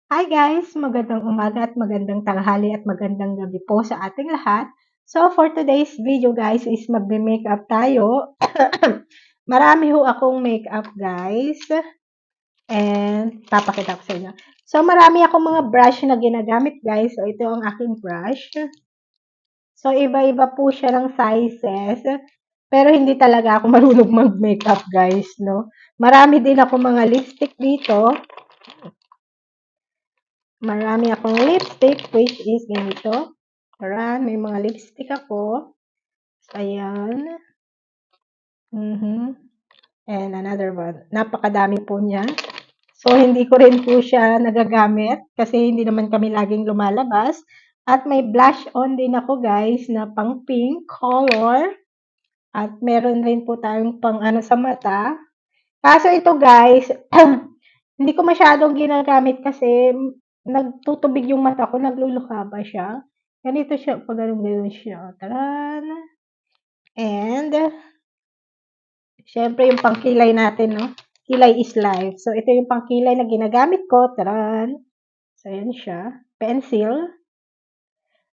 Hi guys! Magandang umaga at magandang tanghali at magandang gabi po sa ating lahat. So for today's video guys is magme-makeup tayo. Marami ho akong makeup guys. And papakita ko sa inyo. So marami akong mga brush na ginagamit guys. So ito ang aking brush. So iba-iba po siya ng sizes. Pero hindi talaga ako marunong mag-makeup guys, no? Marami din ako mga lipstick dito. Marami akong lipstick, which is ganito. Ayan, may mga lipstick ako. Ayan. And another one. Napakadami po niya. So, hindi ko rin po siya nagagamit kasi hindi naman kami laging lumalabas. At may blush on din ako guys na pang pink color. At meron rin po tayong pang ano sa mata. Kaso ito guys, hindi ko masyadong ginagamit kasi nagtutubig yung mata ko, nagluluha ba siya. Ganito siya, pag ganun siya. Taran! And, syempre yung pangkilay natin, no? Kilay is life. So, ito yung pangkilay na ginagamit ko. Taran! So, yan siya. Pencil.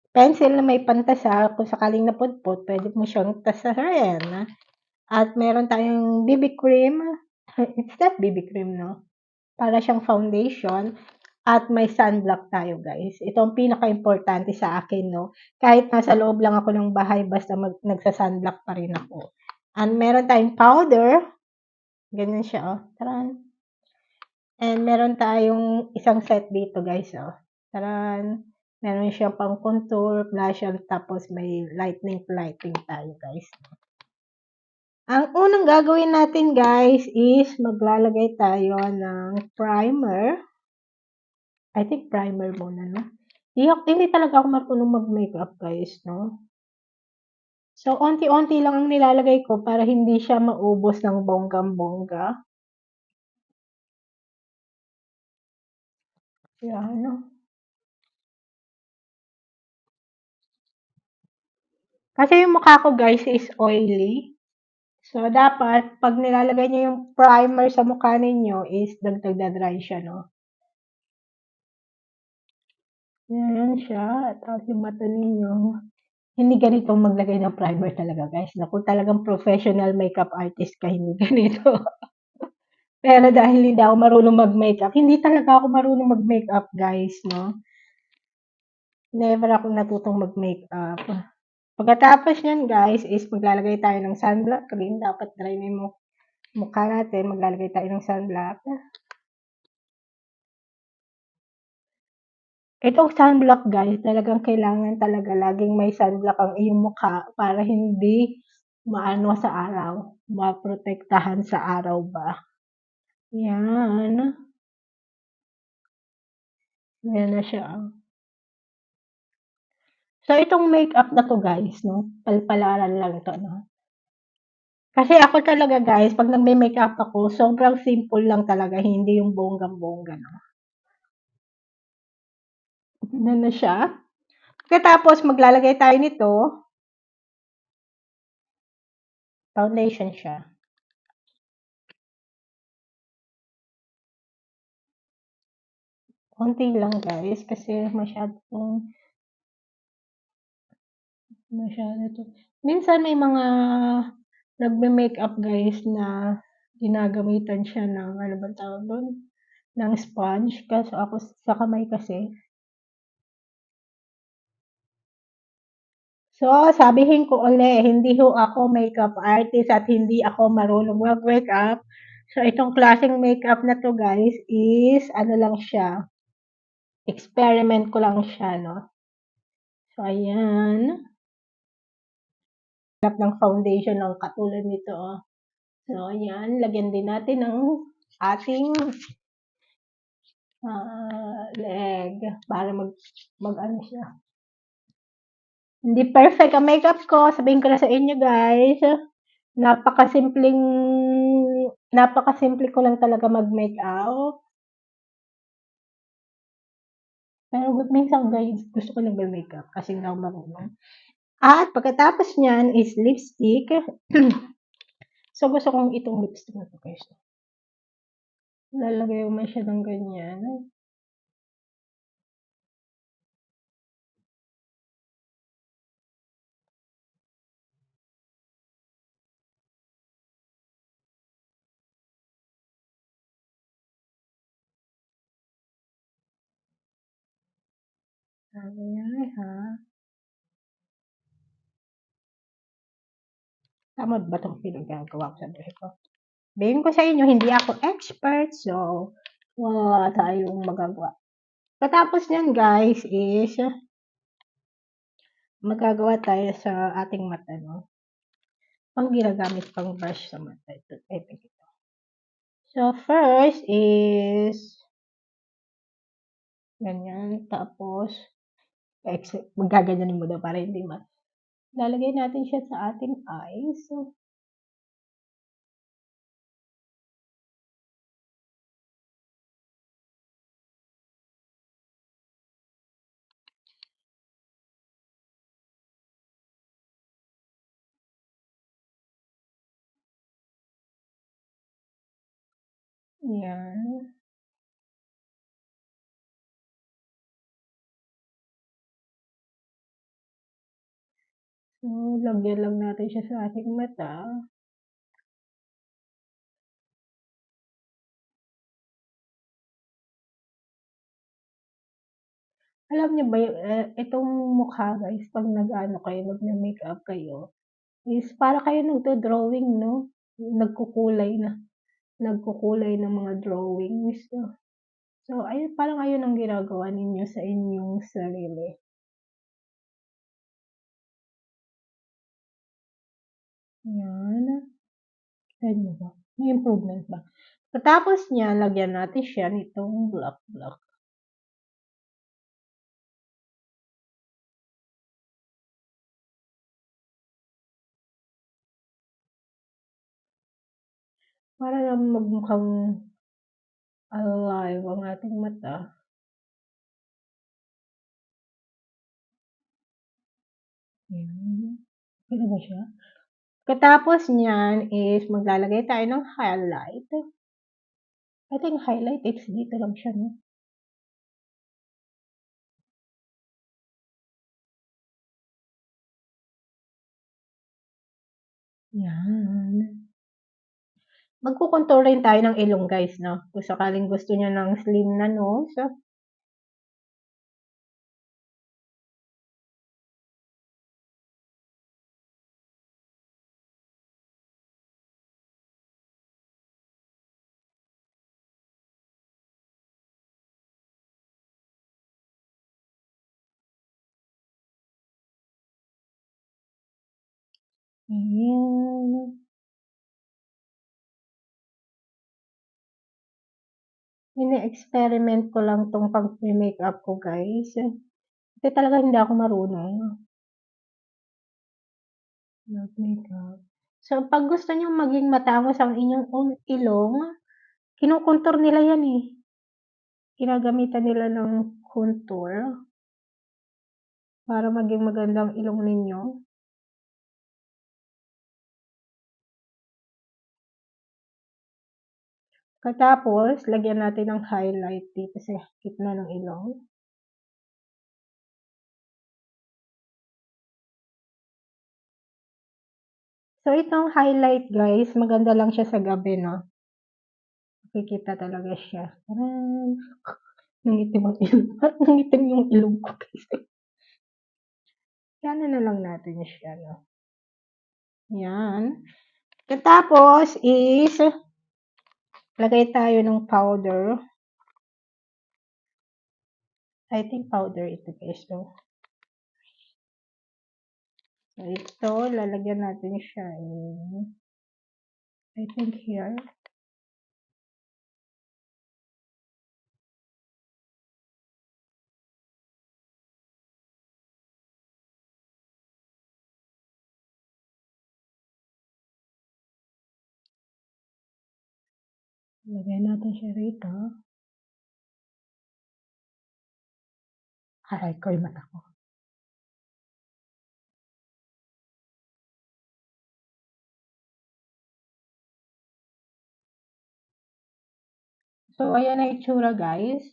Pencil na may pantasa. Kung sakaling napudpot, pwede mo siyang tasahin. At meron tayong BB cream. It's not BB cream, no? Para siyang foundation. At may sunblock tayo guys. Ito ang pinaka-importante sa akin, no? Kahit nasa loob lang ako ng bahay, basta nagsa-sunblock pa rin ako. And meron tayong powder. Ganyan siya, oh. Taran. And meron tayong isang set dito guys, oh. Taran. Meron siyang pang contour, blush, tapos may lightening tayo guys. Ang unang gagawin natin guys is maglalagay tayo ng primer. I think primer muna, no? Hindi talaga ako marunong mag-makeup, guys, no? So, onti-onti lang ang nilalagay ko para hindi siya maubos ng bonggang-bongga. Yan, no? Kasi yung mukha ko, guys, is oily. So, dapat, pag nilalagay niyo yung primer sa mukha ninyo, is dagdag na dry siya, no? Yan siya. Tapos yung mata ninyo. Hindi ganito maglagay ng primer talaga, guys. Na kung talagang professional makeup artist ka, hindi ganito. Pero dahil hindi ako marunong mag-makeup, hindi talaga ako marunong mag-makeup, guys, no? Never ako natutong mag-makeup. Pagkatapos niyan, guys, is maglalagay tayo ng sunblock cream. Dapat dry na yung mukha natin. Maglalagay tayo ng sunblock. Itong sunblock, guys, talagang kailangan talaga laging may sunblock ang iyong mukha para hindi maano sa araw. Maprotektahan sa araw ba? Yan. Yan na siya. So, itong makeup na to guys, no? Palpalaran lang ito, no? Kasi ako talaga guys, pag nagme-makeup ako, sobrang simple lang talaga, hindi yung bonggang-bongga, no? Ano na siya? Pagkatapos, maglalagay tayo nito, foundation siya. Konti lang guys, kasi masyado to. Minsan may mga nagme-makeup guys na ginagamitan siya ng, ano ba tawag doon? Ng sponge. Kaso ako sa kamay kasi. So, sabihin ko uli, hindi ho ako makeup artist at hindi ako marunong mag-makeup. So, itong klaseng makeup na to guys is, ano lang siya, experiment ko lang siya, no? So, ayan. Hanap ng foundation ng katulad nito, oh. So, ayan. Lagyan din natin ng ating leg para mag-ano siya. Hindi perfect ang makeup ko. Sabihin ko na sa inyo, guys. Napakasimpleng napakasimple ko lang talaga mag-makeup. Pero minsan guys, gusto ko nagme-makeup kasi hindi ako marunong. At pagkatapos niyan is lipstick. So gusto kong itong lipstick na to guys. Lalagay mo siya ng ganyan. Ayan, ha? Tama ba itong pinagagawa ko sa buhay ko? Sabihin ko sa inyo, hindi ako expert, so wala tayong magagawa. Katapos niyan, guys, is magagawa tayo sa ating mata, no? Pang ginagamit pang brush sa mata. Ito. So, first is ganyan. Tapos, magaganyanin mo daw para hindi lalagay natin siya sa ating eyes. So, yan. So, lagyan lang natin siya sa ating mata. Alam niyo ba, itong mukha guys, pag nag-ano kayo, mag-makeup kayo, is para kayo nagdo-drawing, no? Nagkukulay ng mga drawings. So, ayun, parang ayun ang ginagawa ninyo sa inyong sarili. Yan. Tignan niyo ba? May improvement ba? Pagkatapos niyan, lagyan natin siya nitong black. Para lang magmukhang alive ang ating mata. Yan. Kita ba siya? Pagkatapos niyan is maglalagay tayo ng highlight. I think highlight is dito lang siya, no? Yan. Magko-contour rin tayo ng ilong, guys, no? Kung sakaling gusto niyo ng slim na nose. Ayan. Ini-experiment ko lang tong pag-makeup ko, guys. Kasi talaga hindi ako marunong mag-makeup. So, pag gusto nyo maging matangos ang inyong ilong, kinukontour nila yan eh. Ginagamitan nila ng contour para maging magandang ilong ninyo. Katapos, lagyan natin ng highlight dito sa gitna ng ilong. So, itong highlight, guys, maganda lang siya sa gabi, no? Makikita talaga siya. Taran! Nangitim ang ilong. Nangitim yung ilong ko, guys. Yan na lang natin siya, no? Yan. Katapos is, lagay tayo ng powder. I think powder ito, guys. So, ito, lalagyan natin siya I think here. Lagyan natin siya rito. Aray ko yung mata ko. So, ayan na itsura, guys.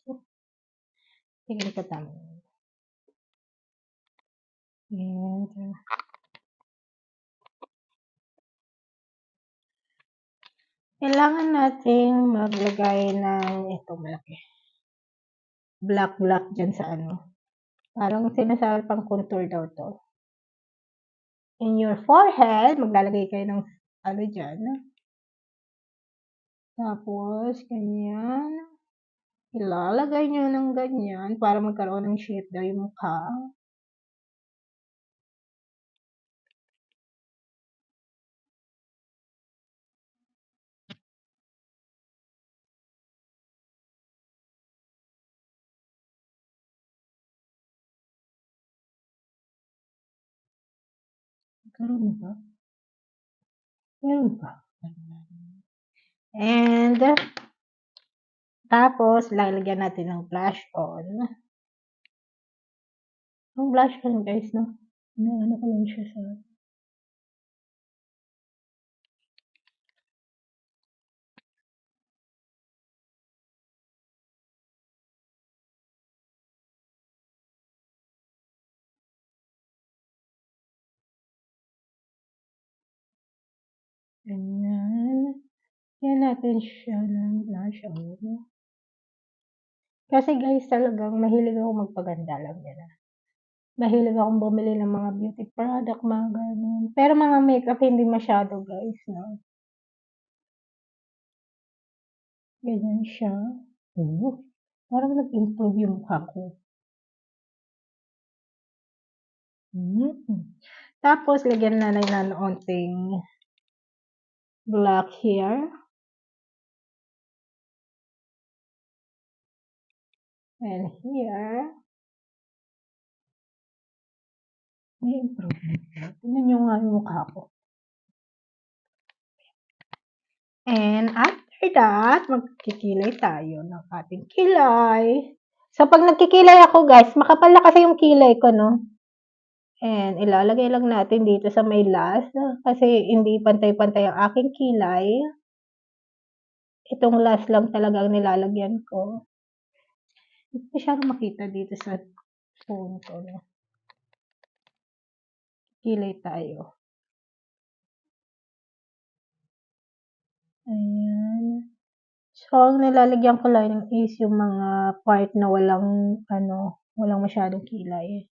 Tingnan ko tama. And, kailangan nating maglagay ng ito malaki. Black dyan sa ano. Parang sinasabi pang contour daw 'to. In your forehead, maglalagay kayo ng ano diyan. Tapos ganyan. Ilalagay niyo ng ganyan para magkaroon ng shape daw yung mukha. Nagkaroon ba? Meron pa. And tapos lalagyan natin ng blush on. Ang blush on guys, no? Ano ko lang siya sa ganyan. Yan natin siya ng blush on. Kasi guys, talagang mahilig ako magpaganda lang yan. Mahilig akong bumili ng mga beauty product, mga ganun. Pero mga makeup, hindi masyado guys, no? Ganyan siya. Parang nag-improve yung mukha ko. Tapos, lagyan na ng onting black here. And here. May improvement na. Tingnan nyo nga yung mukha ko. And after that, magkikilay tayo ng ating kilay. So, pag nagkikilay ako guys, makapal na kasi yung kilay ko, no? And ilalagay lang natin dito sa may last kasi hindi pantay-pantay ang aking kilay. Itong last lang talaga ang nilalagyan ko. Hindi ko siya makita dito sa phone ko. No? Kilay tayo. Ayan. So, ang nilalagyan ko lang is yung mga part na walang masyadong kilay.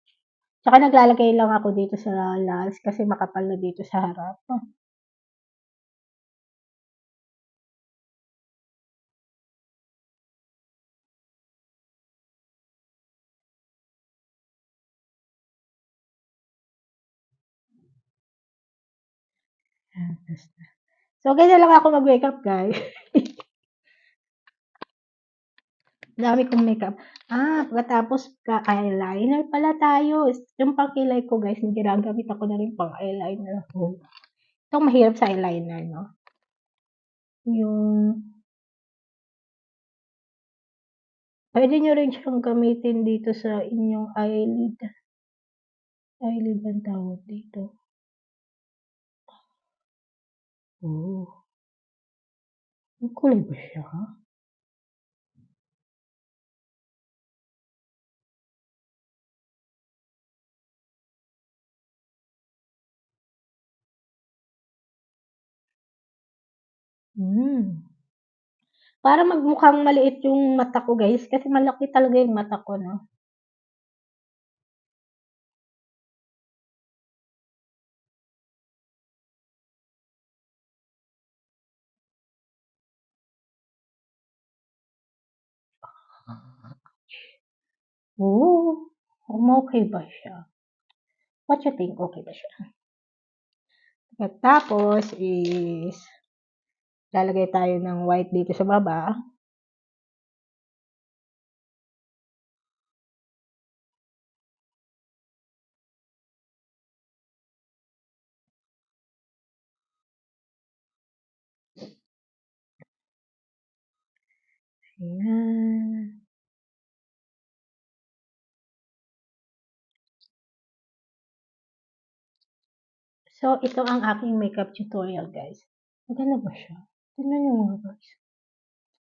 Tsaka naglalagay lang ako dito sa last kasi makapal na dito sa harap. So, ganyan lang ako mag-makeup, guys. Dami kong makeup. Pagkatapos eyeliner pala tayo. Yung pang-kilay ko, guys, ginagamit ako na rin pang eyeliner ko. Itong mahirap sa eyeliner, no? Pwede nyo rin siyang gamitin dito sa inyong eyelid. Eyelid ang tawag dito. Ang kulay ba siya? Para magmukhang maliit yung mata ko, guys. Kasi malaki talaga yung mata ko, no? Okay ba siya? What you think? Okay ba siya? At tapos is lalagay tayo ng white dito sa baba. Ayan. So, ito ang aking makeup tutorial, guys. Maganda ba siya? Tingnan nyo mga guys.